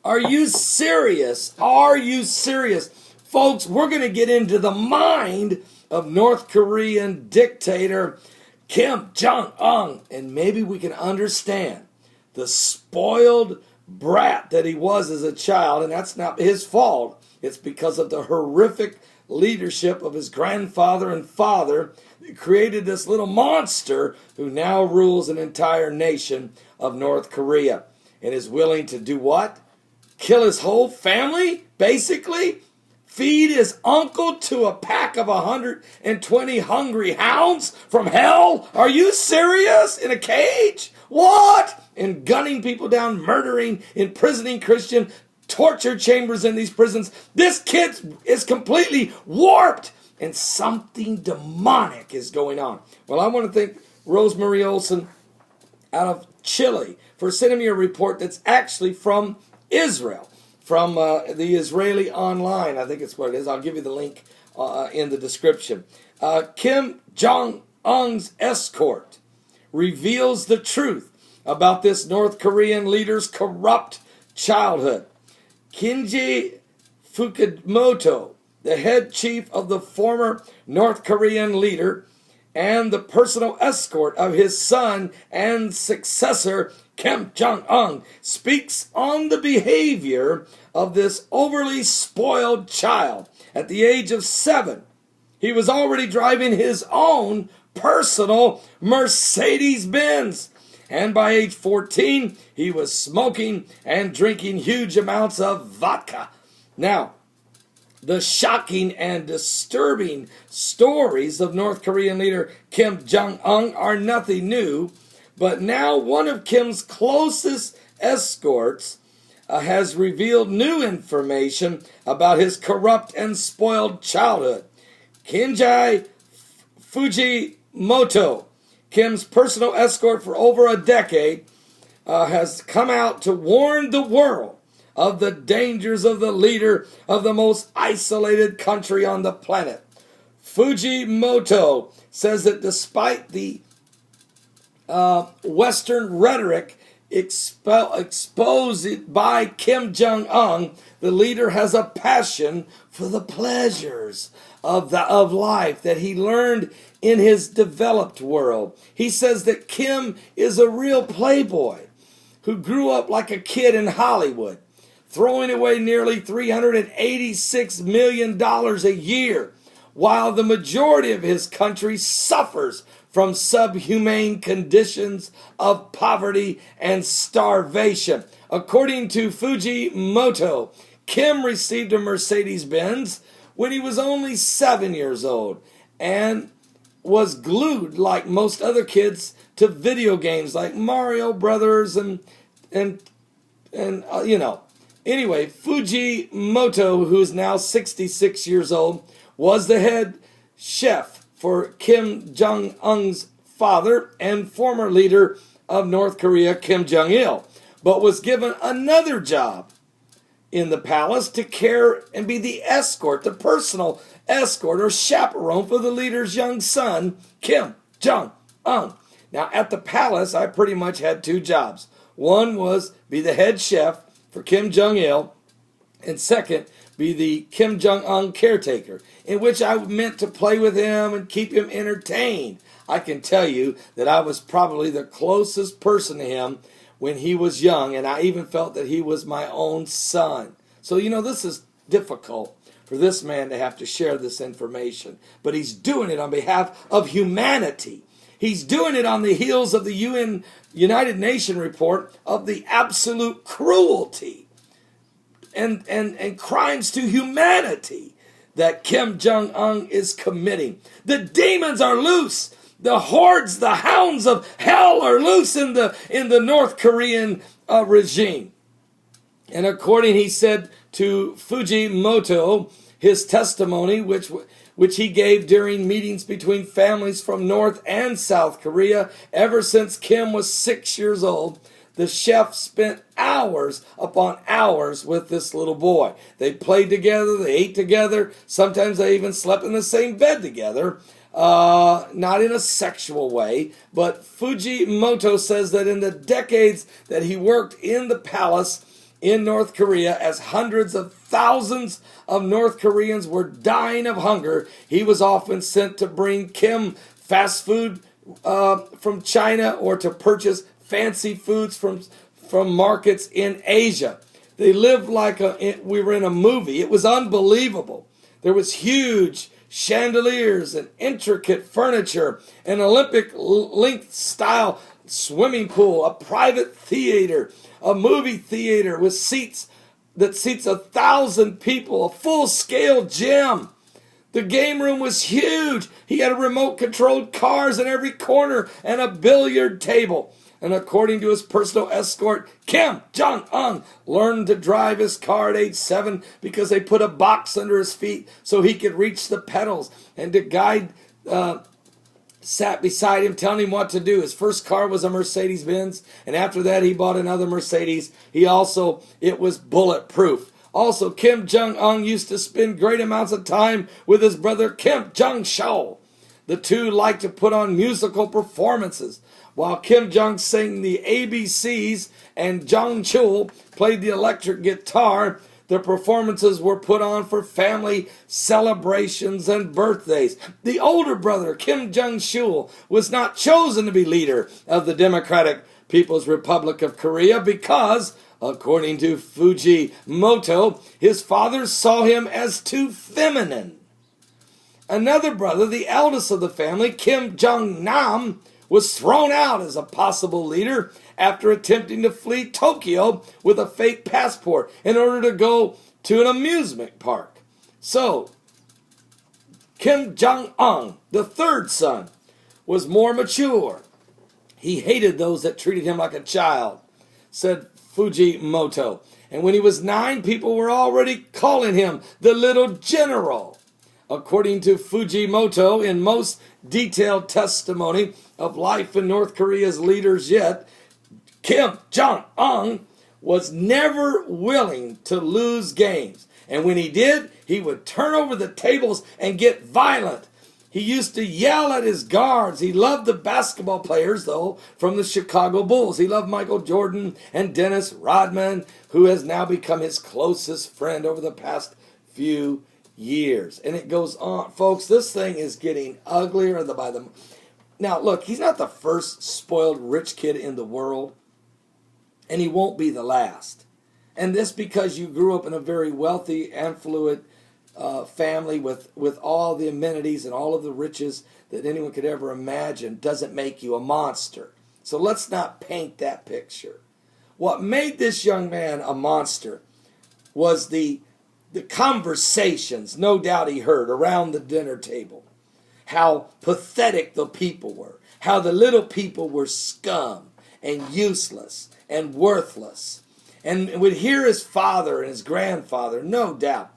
Are you serious? Are you serious? Folks, we're going to get into the mind of North Korean dictator Kim Jong-un, and maybe we can understand the spoiled brat that he was as a child, and that's not his fault. It's because of the horrific leadership of his grandfather and father that created this little monster who now rules an entire nation of North Korea and is willing to do what? Kill his whole family, basically? Feed his uncle to a pack of 120 hungry hounds from hell? Are you serious? In a cage? What? And gunning people down, murdering, imprisoning Christian, torture chambers in these prisons. This kid is completely warped, and something demonic is going on. Well, I want to thank Rosemary Olson out of Chile for sending me a report that's actually from Israel, from the Israeli Online. I think it's what it is. I'll give you the link in the description. Kim Jong-un's escort reveals the truth about this North Korean leader's corrupt childhood. Kinji Fukimoto, the head chief of the former North Korean leader and the personal escort of his son and successor, Kim Jong-un, speaks on the behavior of this overly spoiled child. At the age of 7, he was already driving his own personal Mercedes-Benz. And by age 14, he was smoking and drinking huge amounts of vodka. Now, the shocking and disturbing stories of North Korean leader Kim Jong-un are nothing new, but now one of Kim's closest escorts has revealed new information about his corrupt and spoiled childhood. Kinji Fujimoto, Kim's personal escort for over a decade, has come out to warn the world of the dangers of the leader of the most isolated country on the planet. Fujimoto says that despite the Western rhetoric exposed by Kim Jong-un, the leader has a passion for the pleasures of life that he learned in his developed world. He says that Kim is a real playboy who grew up like a kid in Hollywood, throwing away nearly $386 million a year, while the majority of his country suffers from subhumane conditions of poverty and starvation. According to Fujimoto, Kim received a Mercedes-Benz when he was only 7 years old and was glued, like most other kids, to video games like Mario Brothers and you know. Anyway, Fujimoto, who is now 66 years old, was the head chef for Kim Jong-un's father and former leader of North Korea, Kim Jong-il, but was given another job in the palace to care and be the escort, the personal escort or chaperone for the leader's young son, Kim Jong-un. Now, at the palace, I pretty much had two jobs. One was be the head chef for Kim Jong-il, and second, be the Kim Jong-un caretaker, in which I meant to play with him and keep him entertained. I can tell you that I was probably the closest person to him when he was young, and I even felt that he was my own son. So, you know, this is difficult for this man to have to share this information, but he's doing it on behalf of humanity. He's doing it on the heels of the United Nations report of the absolute cruelty and crimes to humanity that Kim Jong-un is committing. The demons are loose. The hordes, the hounds of hell are loose in the North Korean regime. And according, he said to Fujimoto, his testimony, which he gave during meetings between families from North and South Korea, ever since Kim was 6 years old, the chef spent hours upon hours with this little boy. They played together, they ate together, sometimes they even slept in the same bed together. Not in a sexual way, but Fujimoto says that in the decades that he worked in the palace, in North Korea as hundreds of thousands of North Koreans were dying of hunger. He was often sent to bring Kim fast food from China or to purchase fancy foods from markets in Asia. They lived like we were in a movie. It was unbelievable. There was huge chandeliers and intricate furniture, an Olympic length style swimming pool, a private theater, a movie theater with seats that seats 1,000 people, a full-scale gym. The game room was huge. He had a remote-controlled cars in every corner and a billiard table. And according to his personal escort, Kim Jong-un learned to drive his car at age 7 because they put a box under his feet so he could reach the pedals. And the guide sat beside him telling him what to do. His first car was a Mercedes-Benz, and after that he bought another Mercedes. It was bulletproof. Also, Kim Jong-un used to spend great amounts of time with his brother Kim Jong-chol. The two liked to put on musical performances. While Kim Jong sang the ABCs and Jong-chul played the electric guitar, the performances were put on for family celebrations and birthdays. The older brother, Kim Jong-chul, was not chosen to be leader of the Democratic People's Republic of Korea because, according to Fujimoto, his father saw him as too feminine. Another brother, the eldest of the family, Kim Jong-nam, was thrown out as a possible leader after attempting to flee Tokyo with a fake passport in order to go to an amusement park. So, Kim Jong-un, the third son, was more mature. He hated those that treated him like a child, said Fujimoto. And when he was 9, people were already calling him the little general. According to Fujimoto, in most detailed testimony of life in North Korea's leaders yet, Kim Jong-un was never willing to lose games. And when he did, he would turn over the tables and get violent. He used to yell at his guards. He loved the basketball players, though, from the Chicago Bulls. He loved Michael Jordan and Dennis Rodman, who has now become his closest friend over the past few years. And it goes on. Folks, this thing is getting uglier by the... Now, look, he's not the first spoiled rich kid in the world, and he won't be the last. And this because you grew up in a very wealthy, affluent family with all the amenities and all of the riches that anyone could ever imagine doesn't make you a monster. So let's not paint that picture. What made this young man a monster was the conversations, no doubt he heard, around the dinner table. How pathetic the people were. How the little people were scum and useless and worthless. And would hear his father and his grandfather, no doubt,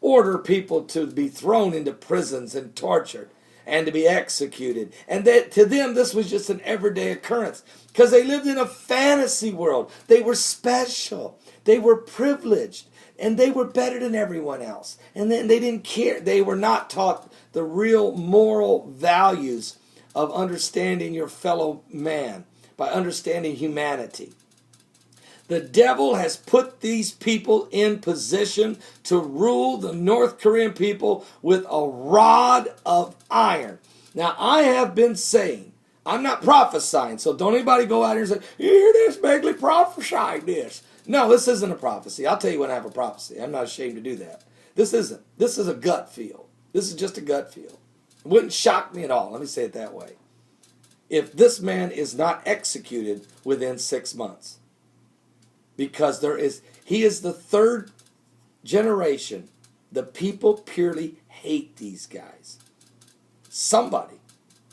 order people to be thrown into prisons and tortured and to be executed. And that to them, this was just an everyday occurrence because they lived in a fantasy world. They were special. They were privileged. And they were better than everyone else. And then they didn't care. They were not taught the real moral values of understanding your fellow man, by understanding humanity. The devil has put these people in position to rule the North Korean people with a rod of iron. Now, I have been saying, I'm not prophesying, so don't anybody go out here and say, you hear this, Begley prophesied this. No, this isn't a prophecy. I'll tell you when I have a prophecy. I'm not ashamed to do that. This isn't. This is a gut feel. This is just a gut feel. It wouldn't shock me at all. Let me say it that way. If this man is not executed within 6 months. Because he is the third generation. The people purely hate these guys. Somebody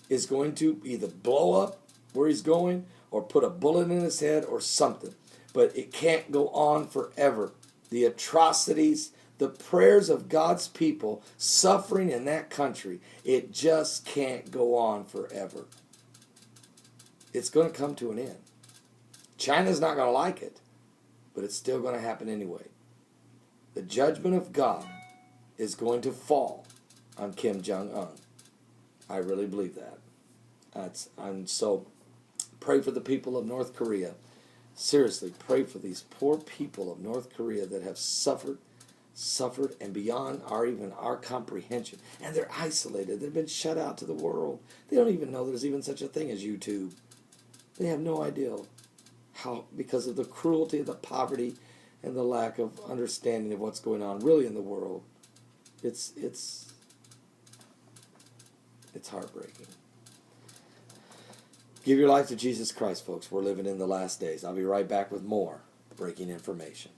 is going to either blow up where he's going or put a bullet in his head or something. But it can't go on forever. The atrocities, the prayers of God's people suffering in that country, it just can't go on forever. It's going to come to an end. China's not going to like it, but it's still going to happen anyway. The judgment of God is going to fall on Kim Jong-un. I really believe that. So pray for the people of North Korea. Seriously, pray for these poor people of North Korea that have suffered, and beyond our comprehension. And they're isolated. They've been shut out to the world. They don't even know there's even such a thing as YouTube. They have no idea how, because of the cruelty, the poverty, and the lack of understanding of what's going on really in the world. It's heartbreaking. Give your life to Jesus Christ, folks. We're living in the last days. I'll be right back with more breaking information.